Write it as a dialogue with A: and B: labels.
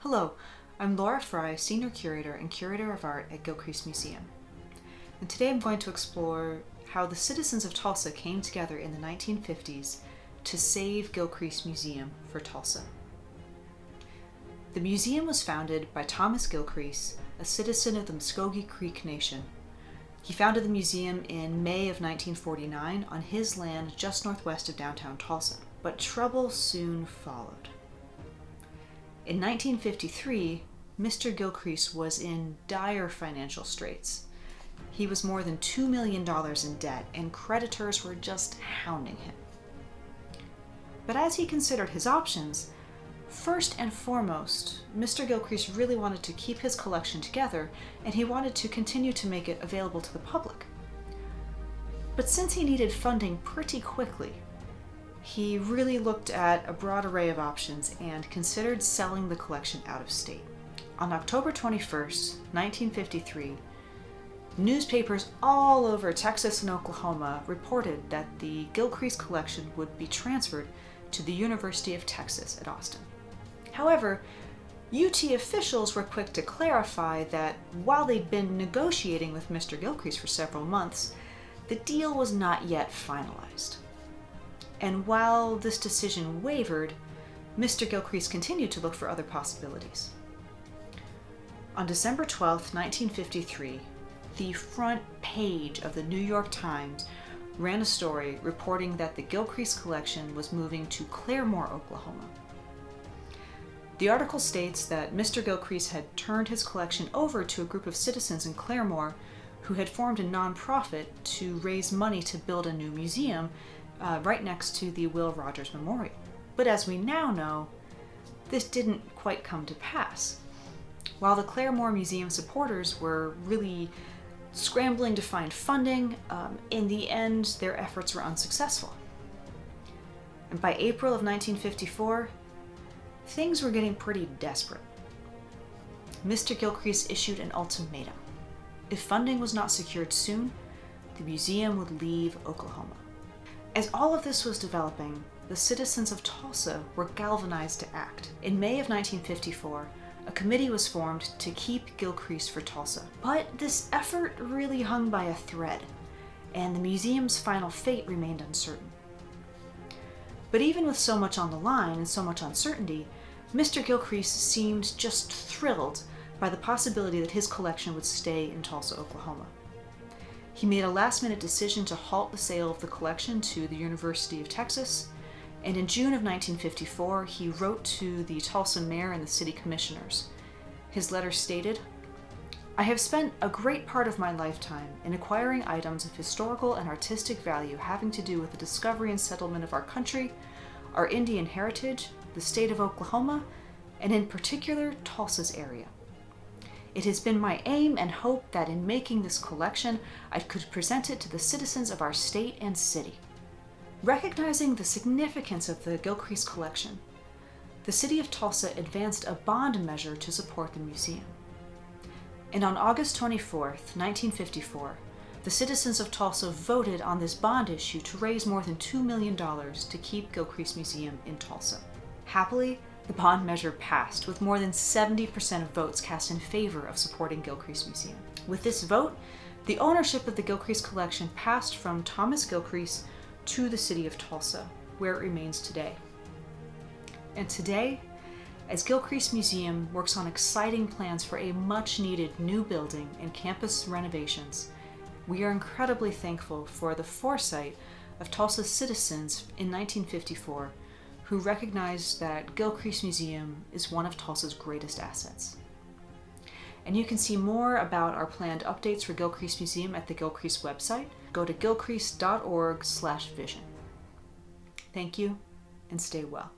A: Hello, I'm Laura Fry, Senior Curator and Curator of Art at Gilcrease Museum. And today I'm going to explore how the citizens of Tulsa came together in the 1950s to save Gilcrease Museum for Tulsa. The museum was founded by Thomas Gilcrease, a citizen of the Muskogee Creek Nation. He founded the museum in May of 1949 on his land just northwest of downtown Tulsa, but trouble soon followed. In 1953, Mr. Gilcrease was in dire financial straits. He was more than $2 million in debt, and creditors were just hounding him. But as he considered his options, first and foremost, Mr. Gilcrease really wanted to keep his collection together, and he wanted to continue to make it available to the public. But since he needed funding pretty quickly, he really looked at a broad array of options and considered selling the collection out of state. On October 21st, 1953, newspapers all over Texas and Oklahoma reported that the Gilcrease collection would be transferred to the University of Texas at Austin. However, UT officials were quick to clarify that while they'd been negotiating with Mr. Gilcrease for several months, the deal was not yet finalized. And while this decision wavered, Mr. Gilcrease continued to look for other possibilities. On December 12, 1953, the front page of the New York Times ran a story reporting that the Gilcrease collection was moving to Claremore, Oklahoma. The article states that Mr. Gilcrease had turned his collection over to a group of citizens in Claremore who had formed a nonprofit to raise money to build a new museum right next to the Will Rogers Memorial. But as we now know, this didn't quite come to pass. While the Claremore Museum supporters were really scrambling to find funding, in the end their efforts were unsuccessful. And by April of 1954, things were getting pretty desperate. Mr. Gilcrease issued an ultimatum. If funding was not secured soon, the museum would leave Oklahoma. As all of this was developing, the citizens of Tulsa were galvanized to act. In May of 1954, a committee was formed to keep Gilcrease for Tulsa. But this effort really hung by a thread, and the museum's final fate remained uncertain. But even with so much on the line and so much uncertainty, Mr. Gilcrease seemed just thrilled by the possibility that his collection would stay in Tulsa, Oklahoma. He made a last-minute decision to halt the sale of the collection to the University of Texas, and in June of 1954, he wrote to the Tulsa mayor and the city commissioners. His letter stated, "I have spent a great part of my lifetime in acquiring items of historical and artistic value having to do with the discovery and settlement of our country, our Indian heritage, the state of Oklahoma, and in particular, Tulsa's area. It has been my aim and hope that in making this collection, I could present it to the citizens of our state and city." Recognizing the significance of the Gilcrease collection, the city of Tulsa advanced a bond measure to support the museum. And on August 24, 1954, the citizens of Tulsa voted on this bond issue to raise more than $2 million to keep Gilcrease Museum in Tulsa. Happily, the bond measure passed, with more than 70% of votes cast in favor of supporting Gilcrease Museum. With this vote, the ownership of the Gilcrease collection passed from Thomas Gilcrease to the city of Tulsa, where it remains today. And today, as Gilcrease Museum works on exciting plans for a much-needed new building and campus renovations, we are incredibly thankful for the foresight of Tulsa's citizens in 1954 who recognized that Gilcrease Museum is one of Tulsa's greatest assets. And you can see more about our planned updates for Gilcrease Museum at the Gilcrease website. Go to gilcrease.org/vision. Thank you, and stay well.